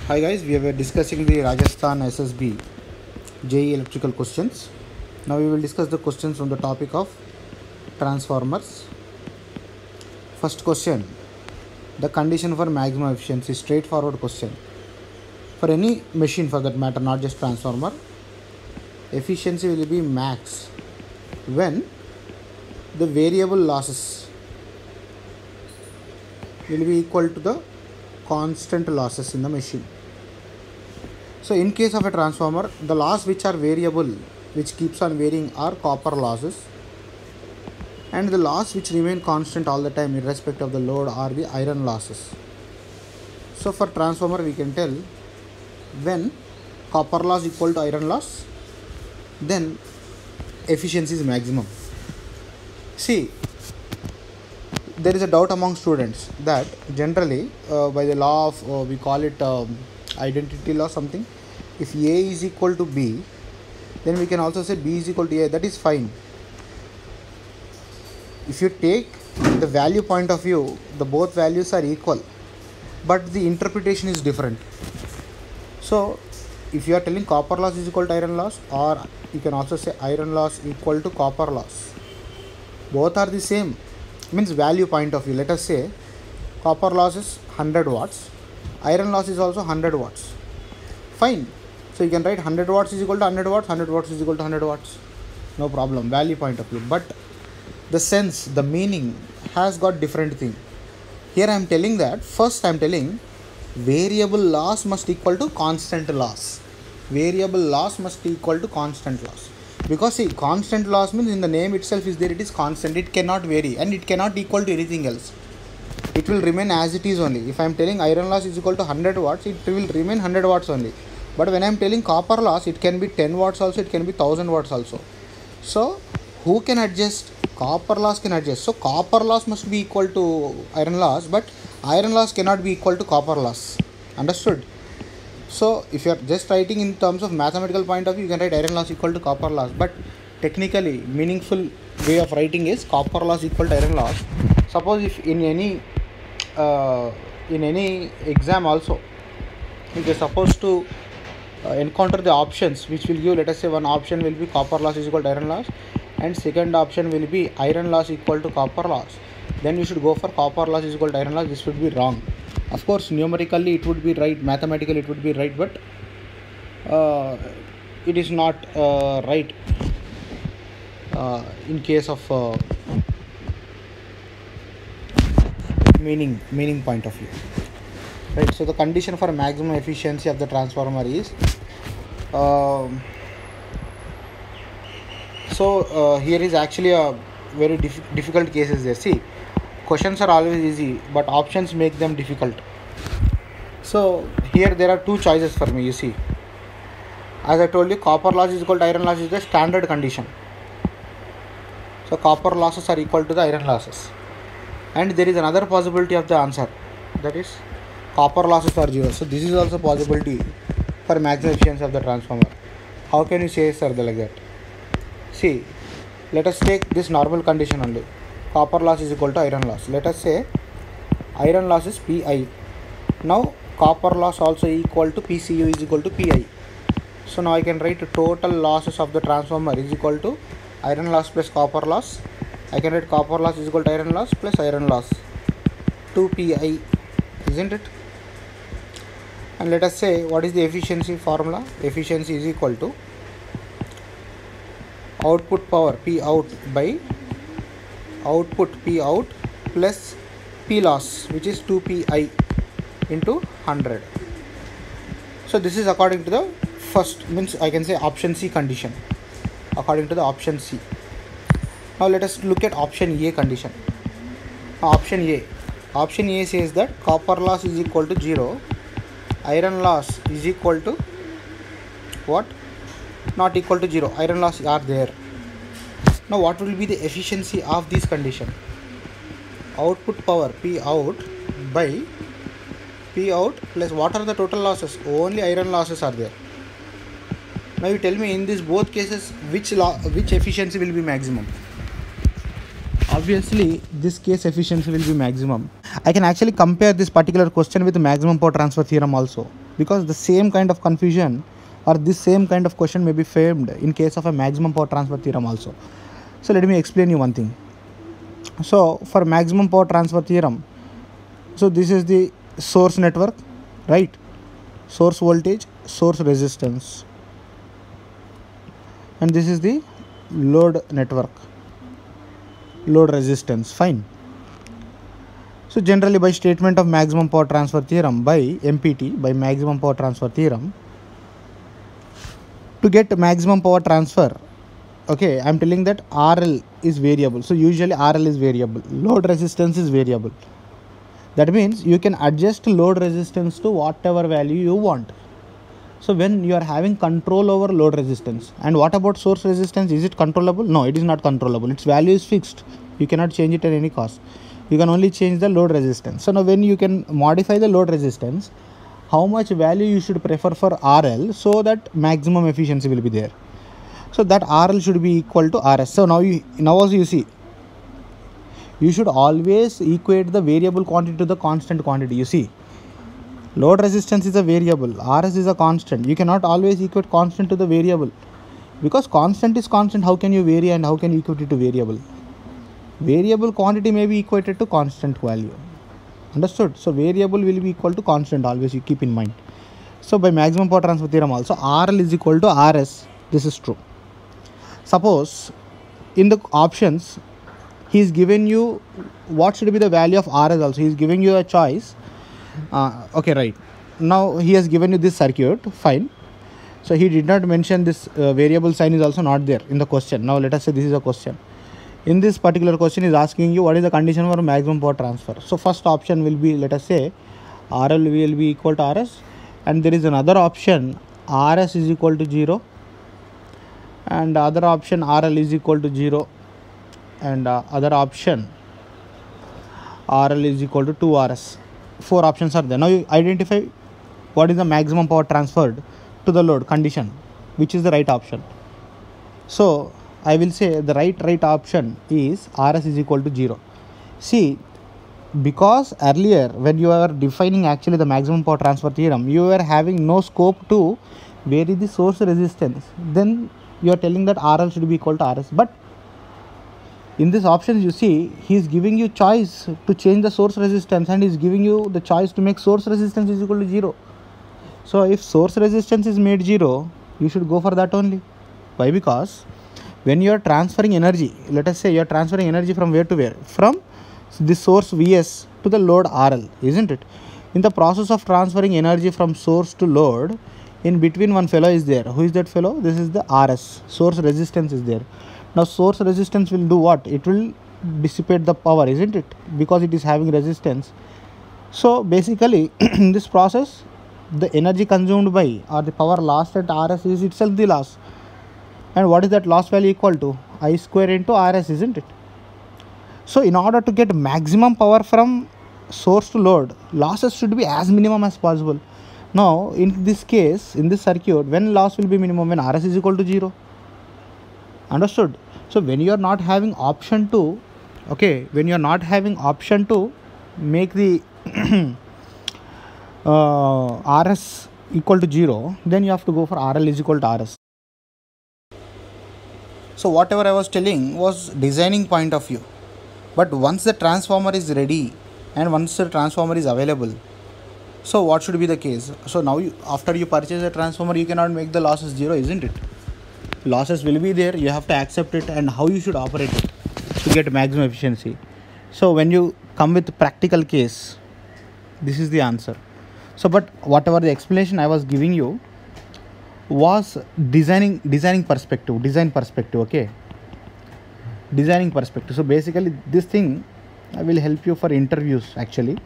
Hi guys, we were discussing the Rajasthan SSB JEE electrical questions. Now we will discuss the questions on the topic of transformers. First question, the condition for maximum efficiency. Straightforward question. For any machine for that matter, not just transformer, efficiency will be max when the variable losses will be equal to the constant losses in the machine. So in case of a transformer, the loss which are variable, which keeps on varying, are copper losses, and the loss which remain constant all the time irrespective of the load are the iron losses. So for transformer we can tell, when copper loss equal to iron loss, then efficiency is maximum. See, there is a doubt among students that generally by the law of we call it identity law something, if A is equal to B, then we can also say B is equal to A. That is fine. If you take the value point of view, the both values are equal, but the interpretation is different. So if you are telling copper loss is equal to iron loss, or you can also say iron loss equal to copper loss, both are the same, means value point of view. Let us say copper loss is 100 watts, iron loss is also 100 watts. Fine. So you can write 100 watts is equal to 100 watts, 100 watts is equal to 100 watts. No problem, value point of view. But the sense, the meaning has got different thing. Here I am telling that, first I am telling variable loss must equal to constant loss. Variable loss must equal to constant loss. Because see, constant loss means in the name itself is there, it is constant, it cannot vary and it cannot equal to anything else. It will remain as it is only. If I am telling iron loss is equal to 100 watts, it will remain 100 watts only. But when I am telling copper loss, it can be 10 watts also, it can be 1000 watts also. So who can adjust? Copper loss can adjust. So copper loss must be equal to iron loss, but iron loss cannot be equal to copper loss. Understood? So if you are just writing in terms of mathematical point of view, you can write iron loss equal to copper loss. But technically, meaningful way of writing is copper loss equal to iron loss. Suppose if in any exam also, if you are supposed to encounter the options which will give, let us say one option will be copper loss is equal to iron loss and second option will be iron loss equal to copper loss, then you should go for copper loss is equal to iron loss. This would be wrong. Of course numerically it would be right, mathematically it would be right, but it is not right in case of meaning point of view, right? So the condition for maximum efficiency of the transformer is here is actually a very difficult cases there. See, questions are always easy, but options make them difficult. So here there are two choices for me. You see, as I told you, copper loss is equal to iron loss is the standard condition. So copper losses are equal to the iron losses, and there is another possibility of the answer, that is copper losses are 0. So this is also possibility for maximum efficiency of the transformer. How can you say, sir, like that? See, let us take this normal condition only. Copper loss is equal to iron loss. Let us say iron loss is Pi. Now copper loss also equal to PCU is equal to Pi. So now I can write total losses of the transformer is equal to iron loss plus copper loss. I can write copper loss is equal to iron loss plus iron loss 2Pi, isn't it? And let us say what is the efficiency formula? Efficiency is equal to output power P out by output P out plus P loss, which is 2Pi into 100. So this is according to the first, means I can say option C condition, according to the option C. Now let us look at option A condition. Option A says that copper loss is equal to 0, iron loss is equal to what? Not equal to 0. Iron loss are there. Now what will be the efficiency of this condition? Output power P out by P out plus what are the total losses? Only iron losses are there. Now you tell me, in these both cases which efficiency will be maximum? Obviously this case efficiency will be maximum. I can actually compare this particular question with maximum power transfer theorem also. because the same kind of confusion or this same kind of question may be framed in case of a maximum power transfer theorem also. So let me explain you one thing. So for maximum power transfer theorem, so this is the source network, right? Source voltage, source resistance, and this is the load network, load resistance. Fine. So generally by statement of maximum power transfer theorem, by MPT, by maximum power transfer theorem, to get maximum power transfer, okay, I'm telling that RL is variable. So usually RL is variable, load resistance is variable. That means you can adjust load resistance to whatever value you want. So when you are having control over load resistance, and what about source resistance? Is it controllable? No, it is not controllable. Its value is fixed. You cannot change it at any cost. You can only change the load resistance. So now when you can modify the load resistance, how much value you should prefer for RL so that maximum efficiency will be there. So that RL should be equal to RS. So now also you see, you should always equate the variable quantity to the constant quantity. You see, load resistance is a variable, RS is a constant. You cannot always equate constant to the variable, because constant is constant. How can you vary and how can you equate it to variable? Variable quantity may be equated to constant value. Understood? So variable will be equal to constant always, you keep in mind. So by maximum power transfer theorem also, RL is equal to RS. This is true. Suppose in the options he is given you what should be the value of RS also. He is giving you a choice. Okay, right. Now he has given you this circuit. Fine. So he did not mention this variable sign is also not there in the question. Now let us say this is a question. In this particular question is asking you what is the condition for maximum power transfer. So first option will be, let us say, RL will be equal to RS, and there is another option RS is equal to 0, and other option RL is equal to 0, and other option RL is equal to 2RS. 4 options are there. Now you identify what is the maximum power transferred to the load condition, which is the right option. So I will say the right option is RS is equal to 0. See, because earlier when you are defining actually the maximum power transfer theorem, you were having no scope to vary the source resistance. Then you are telling that RL should be equal to RS. But in this option, you see, he is giving you choice to change the source resistance, and he is giving you the choice to make source resistance is equal to 0. So if source resistance is made 0, you should go for that only. Why? Because when you are transferring energy, let us say you are transferring energy from where to where? From the source Vs to the load RL, isn't it? In the process of transferring energy from source to load, in between one fellow is there. Who is that fellow? This is the RS. Source resistance is there. Now source resistance will do what? It will dissipate the power, isn't it? Because it is having resistance. So basically in this process, the energy consumed by or the power lost at RS is itself the loss. And what is that loss value equal to? I square into RS, isn't it? So in order to get maximum power from source to load, losses should be as minimum as possible. Now in this case, in this circuit, when loss will be minimum? When RS is equal to 0. Understood? So when you are not having option to, okay, when you are not having option to make the RS equal to 0, then you have to go for RL is equal to RS. So whatever I was telling was designing point of view. But once the transformer is ready and once the transformer is available, so what should be the case? So now after you purchase a transformer, you cannot make the losses 0, isn't it? Losses will be there, you have to accept it, and how you should operate it to get maximum efficiency. So when you come with practical case, this is the answer. So but whatever the explanation I was giving you was design perspective, okay, designing perspective. So basically this thing will help you for interviews actually.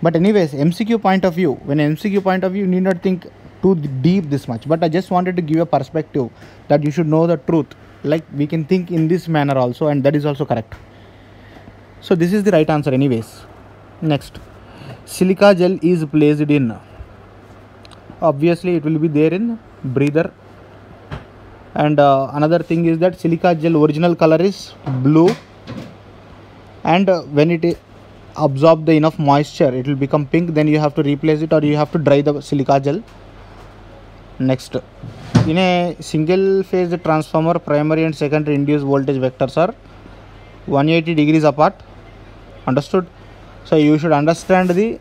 But anyways, MCQ point of view, when MCQ point of view, you need not think too deep this much, but I just wanted to give a perspective that you should know the truth, like we can think in this manner also, and that is also correct. So this is the right answer anyways. Next, silica gel is placed in, obviously it will be there in breather, and another thing is that silica gel original color is blue, and when it absorb the enough moisture, it will become pink, then you have to replace it or you have to dry the silica gel. Next, in a single phase transformer, primary and secondary induced voltage vectors are 180 degrees apart. Understood? So you should understand the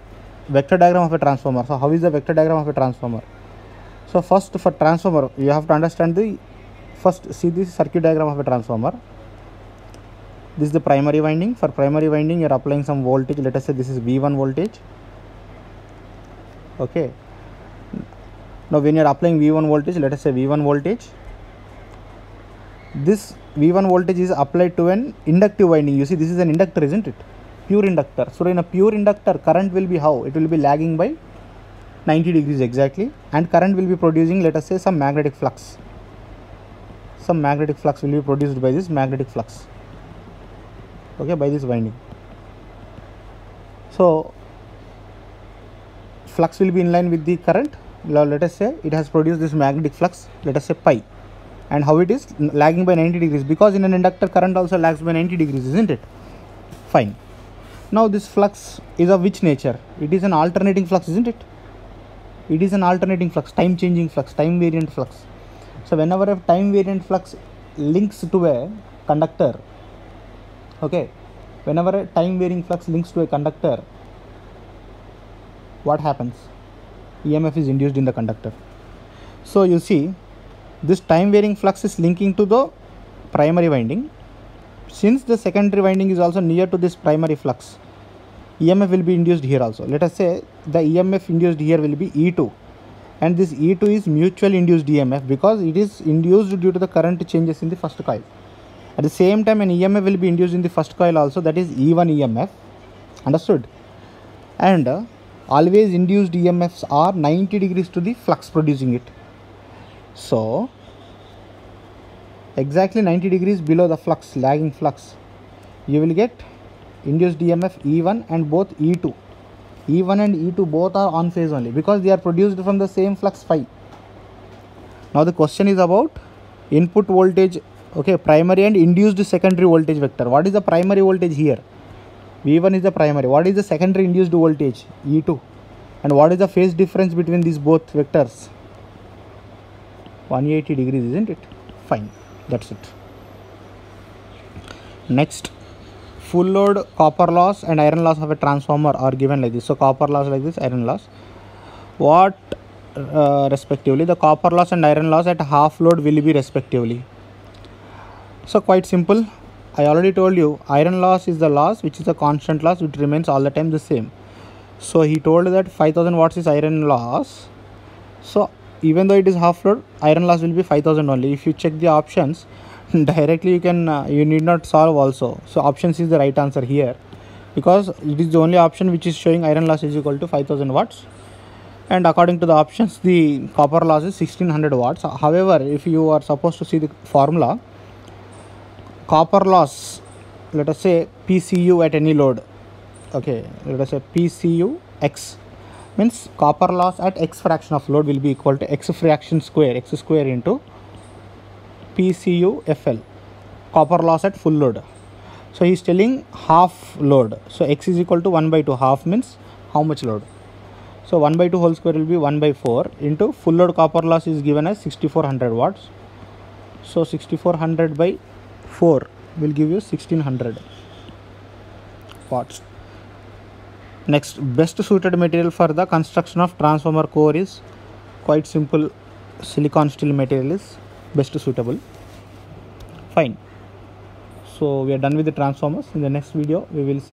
vector diagram of a transformer. So how is the vector diagram of a transformer? So first, for transformer you have to understand the first, see this circuit diagram of a transformer. This is the primary winding. For primary winding you are applying some voltage, let us say this is V1 voltage. Okay, now when you are applying V1 voltage, let us say V1 voltage, this V1 voltage is applied to an inductive winding. You see this is an inductor, isn't it? Pure inductor. So in a pure inductor, current will be how? It will be lagging by 90 degrees exactly, and current will be producing, let us say, some magnetic flux. Some magnetic flux will be produced by this magnetic flux, okay, by this winding. So flux will be in line with the current. Now let us say it has produced this magnetic flux, let us say pi, and how it is lagging by 90 degrees, because in an inductor current also lags by 90 degrees, isn't it? Fine. Now this flux is of which nature? It is an alternating flux, isn't it? It is an alternating flux, time changing flux, time variant flux. So whenever a time variant flux links to a conductor, okay, whenever a time varying flux links to a conductor, what happens? EMF is induced in the conductor. So you see, this time varying flux is linking to the primary winding. Since the secondary winding is also near to this primary flux, EMF will be induced here also. Let us say the EMF induced here will be E2, and this E2 is mutual induced EMF because it is induced due to the current changes in the first coil. At the same time, an EMF will be induced in the first coil also, that is E1 EMF. Understood? And always induced EMFs are 90 degrees to the flux producing it. So exactly 90 degrees below the flux, lagging flux, you will get induced EMF E1 and both E2. E1 and E2 both are on phase only because they are produced from the same flux phi. Now the question is about input voltage, okay, primary and induced secondary voltage vector. What is the primary voltage here? V1 is the primary. What is the secondary induced voltage? E2. And what is the phase difference between these both vectors? 180 degrees, isn't it? Fine, that's it. Next, full load copper loss and iron loss of a transformer are given like this. So copper loss like this, iron loss. What respectively? The copper loss and iron loss at half load will be respectively. So quite simple. I already told you iron loss is the loss which is a constant loss which remains all the time the same. So he told that 5000 watts is iron loss. So even though it is half load, iron loss will be 5000 only. If you check the options directly, you can you need not solve also. So options is the right answer here because it is the only option which is showing iron loss is equal to 5000 watts, and according to the options the copper loss is 1600 watts. However, if you are supposed to see the formula, copper loss, let us say PCU at any load, okay, let us say PCU X, means copper loss at X fraction of load will be equal to X fraction square, X square into PCU FL, copper loss at full load. So he is telling half load, so X is equal to 1 by 2, half means how much load. So 1 by 2 whole square will be 1 by 4 into full load copper loss is given as 6400 watts. So 6400 by 4 will give you 1600 watts. Next, best suited material for the construction of transformer core is quite simple. Silicon steel material is best suitable. Fine. So we are done with the transformers. In the next video we will see